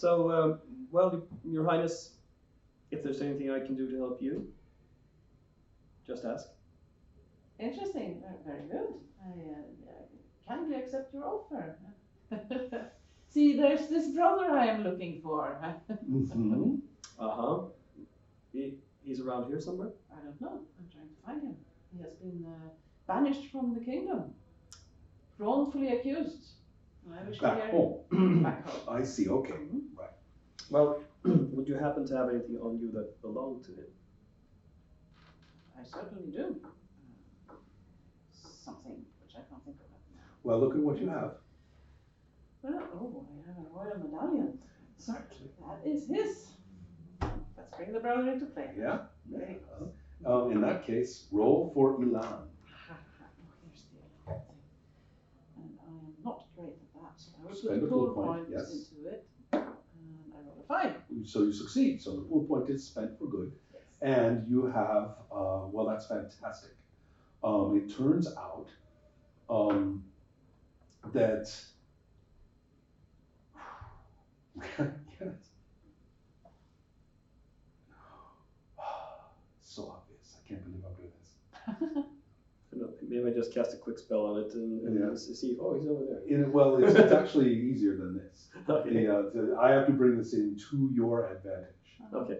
So, well, Your Highness, if there's anything I can do to help you, just ask. Interesting. Very good. I kindly accept your offer. See, there's this brother I am looking for. Mm-hmm. Uh-huh. He's around here somewhere? I don't know. I'm trying to find him. He has been banished from the kingdom, wrongfully accused. I wish Back home. Back home. I see. Okay. Right. Well, would you happen to have anything on you that belonged to him? I certainly do. Something which I can't think of now. Well, look at what you have. Well, oh, I have a royal medallion. Exactly. That is his. Let's bring the brother into play. Yeah. Great. In that case, roll for Elan. Here's the other thing. And I am not great at that, so I will Spend put a pool pool point, points yes. into it. And I roll a 5. So you succeed. So the pool point is spent for good. Yes. And you have, well, that's fantastic. It turns out that yes. So obvious. I can't believe I'm doing this. Maybe I just cast a quick spell on it and see. Oh, he's over there. Well, it's actually easier than this. Okay. I have to bring this in to your advantage. Okay.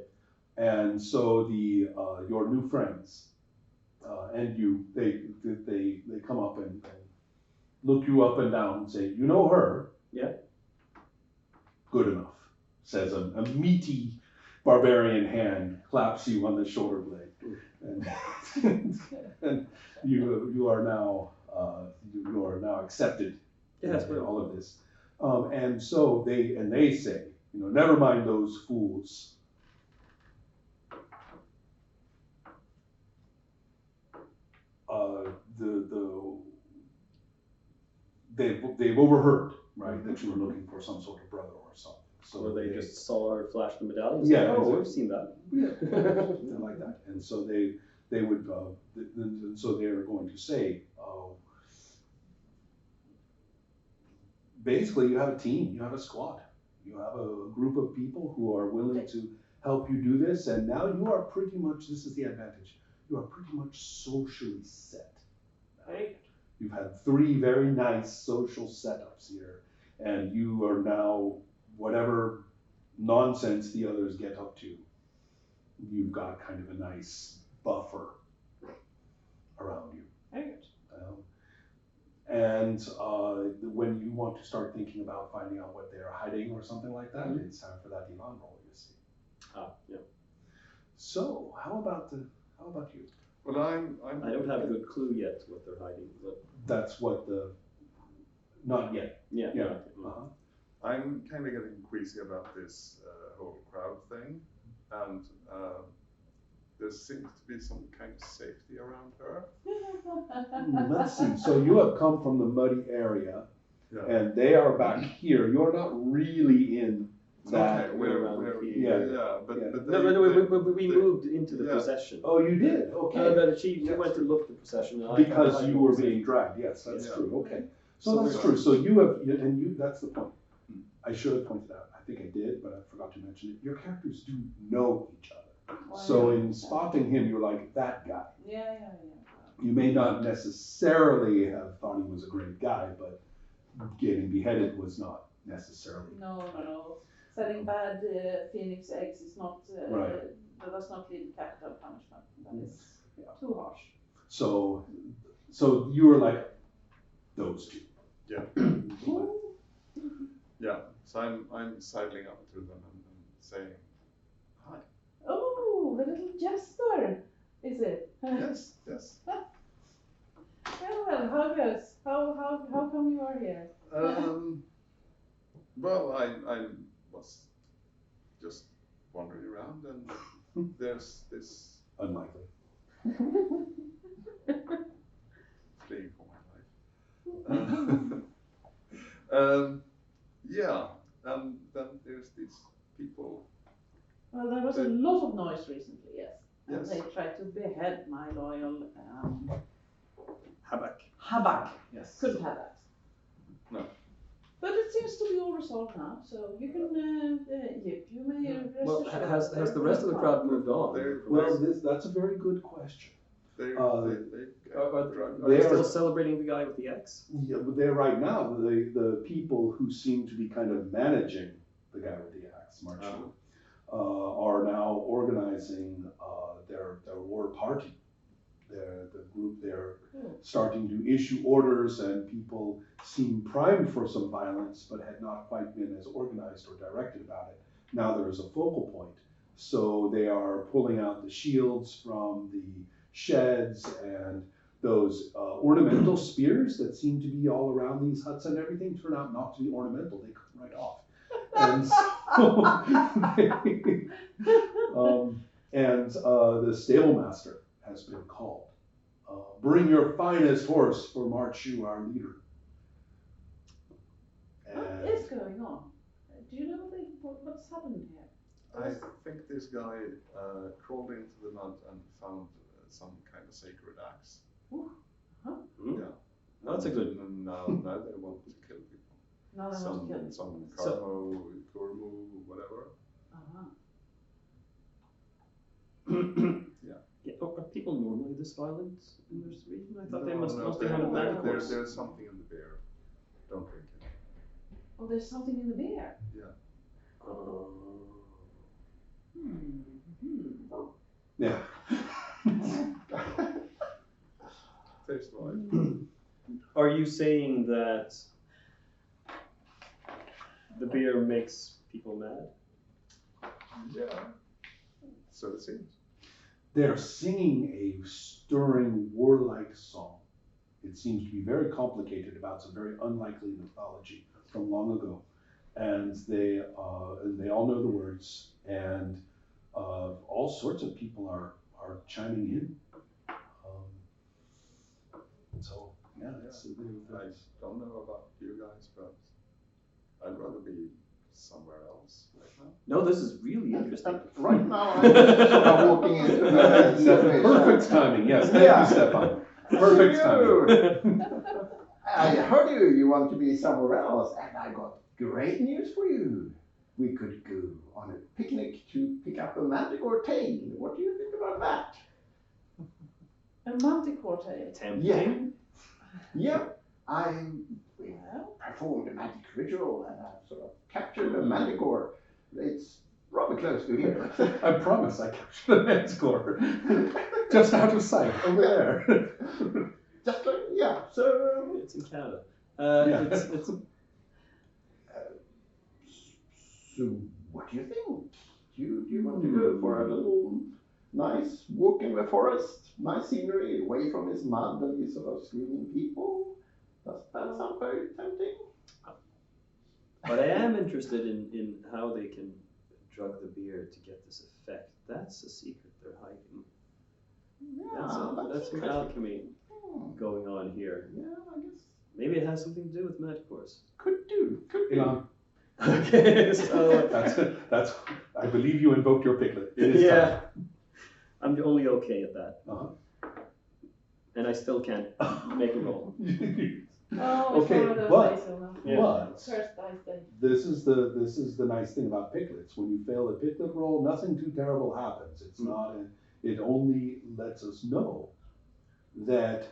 And so the your new friends and you, they come up and look you up and down and say, you know her? Yeah. Good enough, says a meaty barbarian hand, claps you on the shoulder blade, and you are now accepted. Yes, in all of this, and so they say, never mind those fools. They've overheard, right, that you were looking for some sort of brother or something. So they just saw her flash the medallion. Yeah, Oh, exactly. we've seen that. Yeah, something like that. And so they would, so they are going to say, basically, you have a team, you have a squad, you have a group of people who are willing to help you do this, and now you are pretty much, this is the advantage, you are pretty much socially set. Right. You've had 3 very nice social setups here, and you are now, whatever nonsense the others get up to, you've got kind of a nice buffer around you. Very good. And when you want to start thinking about finding out what they're hiding or something like that, it's time for that Elon roll, you see. Yeah. So, how about you? Well, I don't have a good clue yet what they're hiding, but That's what not yet. yeah. Yeah. Uh-huh. I'm kind of getting queasy about this whole crowd thing, and there seems to be some kind of safety around her. Let's see. So you have come from the muddy area, Yeah. and they are back here. You're not really in that. Okay, we're Yeah. yeah, but Yeah. but No, we they- moved into the yeah. procession. Oh, you did? Okay. But she went to look at the procession. And Because I you were being dragged. Yes, that's Yeah. true. Okay. So So that's we're- true. So you have, and you, that's the point. I should have pointed out. I think I did, but I forgot to mention it. Your characters do know each other. So in spotting him, you're like, that guy. Yeah. You may not necessarily have thought he was a great guy, but getting beheaded was not necessarily. No. Selling bad phoenix eggs is not, Right. that does not lead to capital punishment. That is Yeah. too harsh. So you were like those two. Yeah. Yeah. So I'm sidling up to them and saying, hi. Oh, the little jester, is it? Yes. Well, how goes? How come you are here? Well, I was just wandering around, and there's this Unlikely. fleeing for my life. Yeah, and then there's these people. Well, there was a lot of noise recently, yes. And Yes. they tried to behead my loyal Habak. Habak. Yes. Couldn't have that. No. But it seems seems to be all resolved now, so you can, you may rest Well, assured has that the rest of the crowd moved on? Well, that's a very good question. They Are They they are- still celebrating the guy with the X? Yeah, but they're right now, the people who seem to be kind of managing the guy with the axe, Marchu, are now organizing their war party. The group, they're starting to issue orders, and people seem primed for some violence, but had not quite been as organized or directed about it. Now there is a focal point. So they are pulling out the shields from the sheds, and those ornamental spears that seem to be all around these huts and everything turn out not to be ornamental. They come right off. And so the stable master has been called. Bring your finest horse for Marchu, our leader. What is going on? Do you know what's happened here? I think this guy crawled into the mud and found some kind of sacred axe. Yeah. That's a good. And now they want to kill people. No, they want to kill me. Some So- Kurmu, whatever. Yeah, are people normally this violent in this region? I thought they No, must no, mostly there- have a there- magic there's, horse. there's something in the beer. Don't drink it. Oh, there's something in the beer. Yeah. Tastes right. Are you saying that the beer makes people mad? Yeah. So it seems. They're singing a stirring warlike song. It seems to be very complicated about some very unlikely mythology from long ago, and they all know the words, and all sorts of people are chiming in. So yeah, I don't know about you guys, but I'd rather be somewhere else right now. No, this is really interesting. Right now, I'm sort of walking into the situation. perfect timing. Yes, thank you, Stefan. Perfect timing. I heard you want to be somewhere else, and I got great news for you. We could go on a picnic to pick up a manticore tail. What do you think about that? A manticore tail. Tempting. Yeah, we Well, performed a magic ritual and I sort of captured a manticore. It's rather close to here. I promise I captured a manticore. Just out of sight, over there. Just like, yeah, so... It's in Canada. Yeah. It's So, what do you think? Do you want to go for a little nice walk in the forest, nice scenery, away from this mud and these sort of screaming people? Does that sound very tempting? But I am interested in how they can drug the beer to get this effect. That's a secret they're hiding. That's some alchemy going on here. Yeah, I guess. Maybe it has something to do with manticores. Could do. Elon, Okay, so that's. I believe you invoked your piglet. It is yeah, I'm only okay at that, time. and I still can't make a roll. oh, it's Okay, one of those but- days, Ilma. Yeah. But First dice day. this is the nice thing about piglets. When you fail a piglet roll, nothing too terrible happens. It's not. It only lets us know that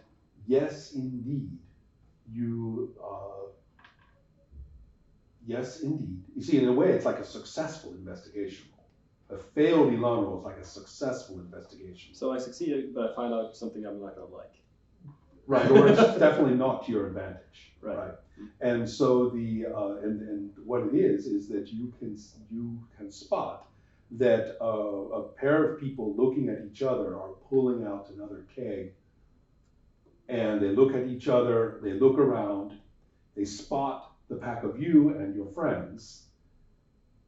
yes, indeed, you. Yes, indeed. You see, in a way, it's like a successful investigation roll. A failed Elon roll is like a successful investigation. So I succeeded, but I find out something I'm not gonna like. Right, or it's definitely not to your advantage. Right. And so and what it is that you can spot that a pair of people looking at each other are pulling out another keg, and they look at each other, they look around, they spot the pack of you and your friends,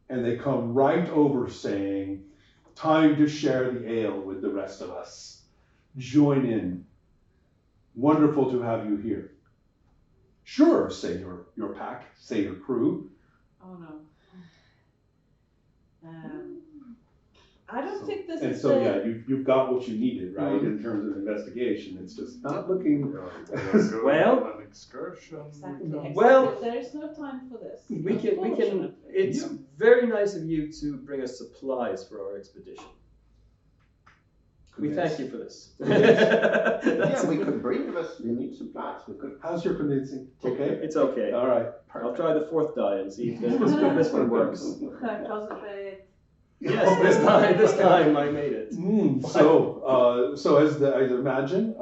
and they come right over saying, "Time to share the ale with the rest of us. Join in. Wonderful to have you here." "Sure," say your pack, say your crew. Oh no. I don't think this And is. so, yeah, you've got what you needed, right, in terms of investigation. It's just not looking. Go Well- on an excursion. Exactly. Well- there is no time for this. We can. Unfortunately. It's very nice of you to bring us supplies for our expedition. We thank you for this. Yeah, we could bring this. We need supplies. We could. How's your convincing? Okay. It's okay. All right. I'll try the fourth die and see if this one works. Concentrate. Yes, this time I made it. So as I imagine,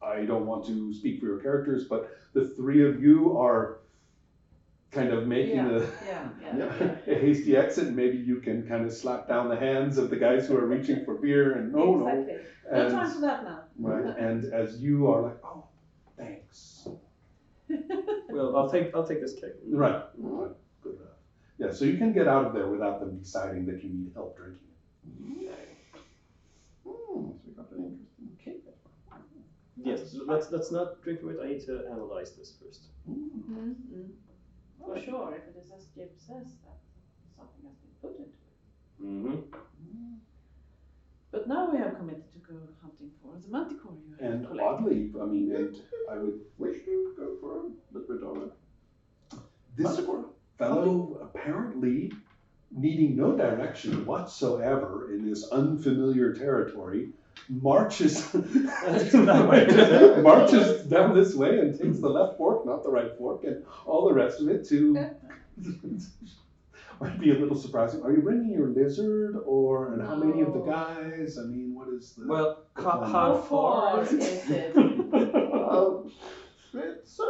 I don't want to speak for your characters, but the three of you are kind of making Yeah. a hasty exit, and maybe you can kind of slap down the hands of the guys who are reaching for beer and Exactly. No and, time for that now. right, and as you are like, oh, thanks. Well, I'll take this cake. Right. Good enough. Yeah, so you can get out of there without them deciding that you need help drinking it. So we got an interesting cake. Yes, let's not drink from it. I need to analyze this first. Oh, sure. If it is as Jib says, that something has been put into it. Mm-hmm. But now we have committed to go hunting for the manticore you have And collected. oddly, I mean, and I would Wish to go for a little bit of it. this fellow apparently needing no direction whatsoever in this unfamiliar territory marches marches down this way and takes the left fork, not the right fork, and all the rest of it to might be a little surprising. Are you bringing your lizard and how many of the guys? I mean, what is the Well, plan? how far? is it? It's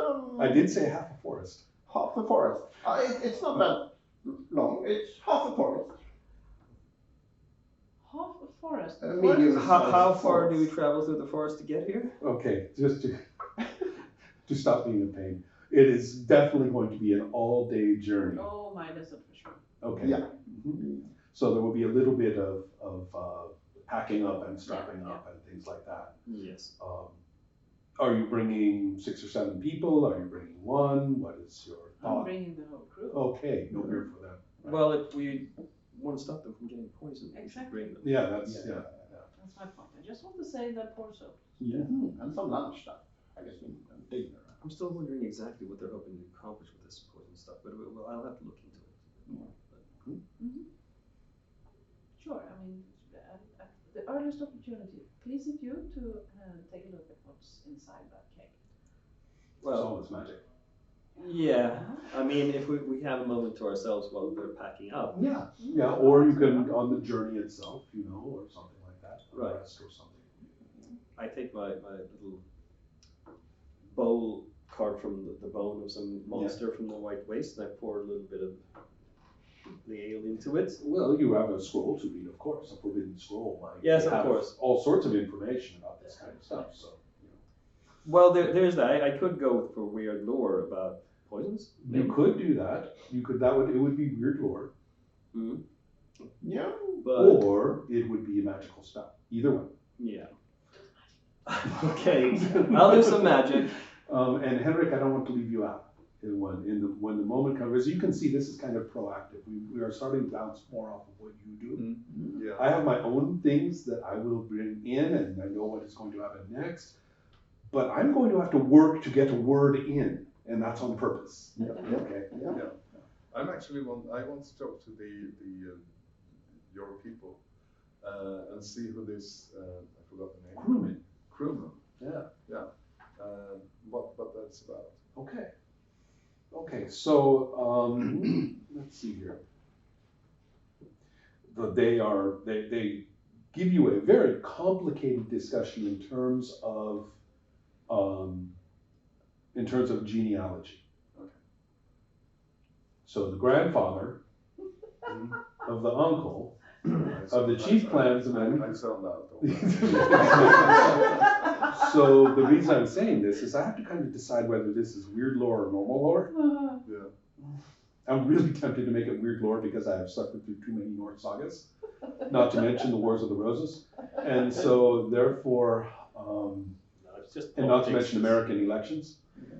I did say half a forest. half the forest. It's not that long. It's half a forest. Half a forest. A medium How sized far do we forest. travel through the forest to get here? Okay, just to stop being a pain. It is definitely going to be an all-day journey. Oh, my lizard for sure. Okay. Yeah. Mhm. So there will be a little bit of packing up and strapping up and things like that. Yes. Are you bringing 6 or 7 people? Are you bringing one? What is your I'm thought? bringing the whole crew. Okay, no beer for them. Well, if we want to stop them from getting poisoned, we should Exactly. bring them. Yeah, that's Yeah. That's my point. I just want to save that poor soul. And some lunch stuff. I guess we can dig there. I'm still wondering exactly what they're hoping to accomplish with this poison stuff, but I'll have to look into it. Sure. I mean, at the earliest opportunity, please if you to take a look at what's inside that cake. Well, Well, all this magic. yeah. I mean, if we have a moment to ourselves while they're packing up. Yeah, yeah. Or you can on the journey itself, or something like that. Right. Rest or something. I take my little bowl carved from the bone of some monster from the White Waste, and I pour a little bit of the ale into it. Well, you have a scroll to read, of course, a forbidden scroll. Like Yes, they of have course. All sorts of information about this kind of stuff. So, Well, there's that. I could go for weird lore about poisons. you could do that. You could. It would be weird lore, Mhm. Yeah. But or it would be a magical spell. Either one. yeah. Okay, I'll do some magic. And Henrik, I don't want to leave you out. When the moment comes, as you can see, this is kind of proactive. We are starting to bounce more off of what you do. Yeah. I have my own things that I will bring in, and I know what is going to happen next. But I'm going to have to work to get a word in, and that's on purpose. Yeah. Okay. Yeah. I'm actually I want to talk to your people and see who this I forgot the name. Crewman. Yeah. What that's about. Okay. Okay. So let's see here. They give you a very complicated discussion in terms of genealogy. Okay. So the grandfather of the uncle of the chief clansman. I zoned out. So the reason I'm saying this is I have to kind of decide whether this is weird lore or normal lore. Yeah. I'm really tempted to make it weird lore because I have suffered through too many Norse sagas, not to mention the Wars of the Roses, and so therefore, It's just and not to politics. mention American elections.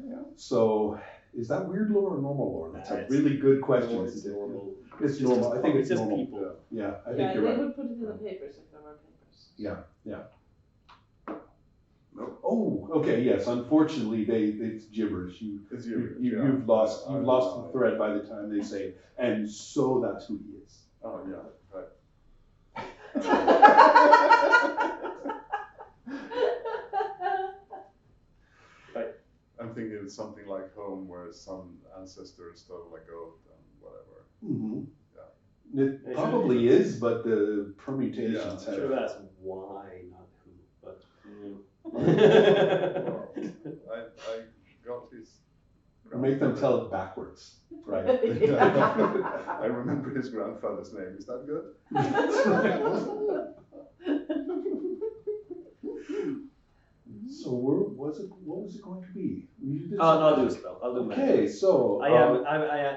Yeah. So is that weird lore or normal lore? That's a It's really good question. It's normal. It's normal. I think it's just normal. people. Yeah, I Yeah, think you're they right. would put it in the papers if there were papers. Yeah, yeah. Nope. Oh, okay, yes, unfortunately, it's gibberish. It's gibberish, You've yeah. lost I the thread by the time they say, and so that's who he is. Oh, yeah, right. I'm thinking it's something like home where some ancestor stole a goat and whatever. Mm-hmm. Yeah. It probably is, but the permutations Should have. have asked why, not who, but. Well, I got his. Make them tell it backwards, right? I remember his grandfather's name. Is that good? So what was it going to be? Oh, no, I'll do a spell. I'll do magic. Okay, so.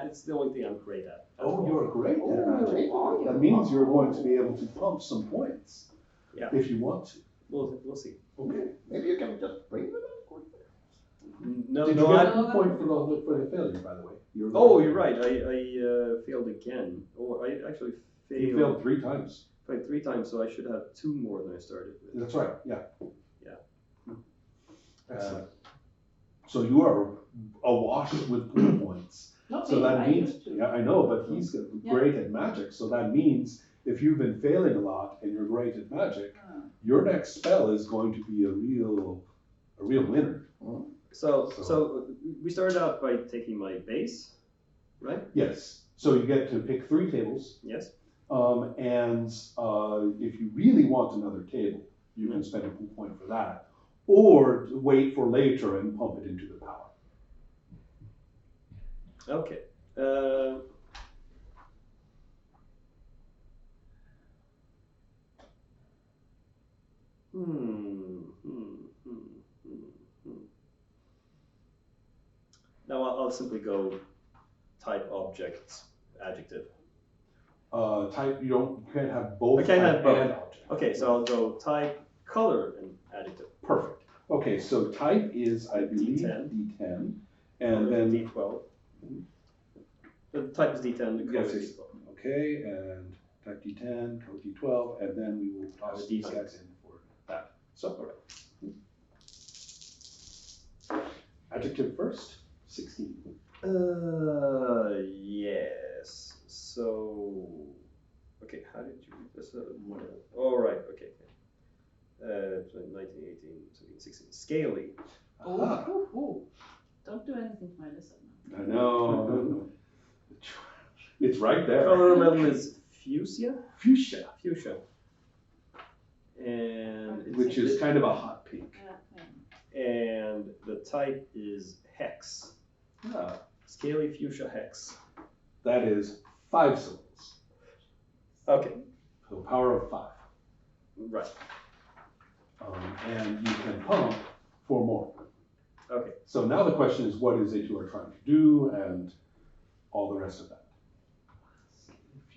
It's the only thing I'm great at. Oh, you're great at magic. Oh, That means you're going to be able to pump some points. Yeah. If you want to. We'll see. Okay. Maybe you can just bring them in. No, Did no, you get I. a point for the failure, by the way? You're right. I failed again. Oh, I actually failed. You failed 3 times. Failed 3 times, so I should have 2 more than I started with. That's right, yeah. Yeah. Excellent. So you are awash with pool points. Not So me, that I means, used to. yeah, I know, but he's Yeah. great at magic. So that means if you've been failing a lot and you're great at magic, Ah. your next spell is going to be a real winner. So we started out by taking my base, right? Yes. So you get to pick 3 tables. Yes. And if you really want another table, you can spend a pool point for that. Or wait for later and pump it into the power. Okay. Now I'll simply go type object adjective. Type, you can't have both I can't type have both. and object. Okay, so I'll go type color and adjective. Perfect. Okay, so type is, I believe, D10. D10. And Color then, D12. The type is D10, the color Yes, is yes. D12. okay, and type D10, color D12, and then we will toss these D6. guys in for that. So, adjective first, 16. Yes. So, okay, how did you read this? Oh, right, okay. 19, 18, 17, 16. Scaly. Aha. Ooh. Don't do anything to my listen. I know. It's right there. Color level is fuchsia. Fuchsia, Fuchsia. And which is kind of a hot pink. and the type is hex. Ah, Scaly fuchsia hex. that is 5 syllables. Okay. So power of 5. Right. And you can pump 4 more. Okay. So now the question is, what is it you are trying to do, and all the rest of that.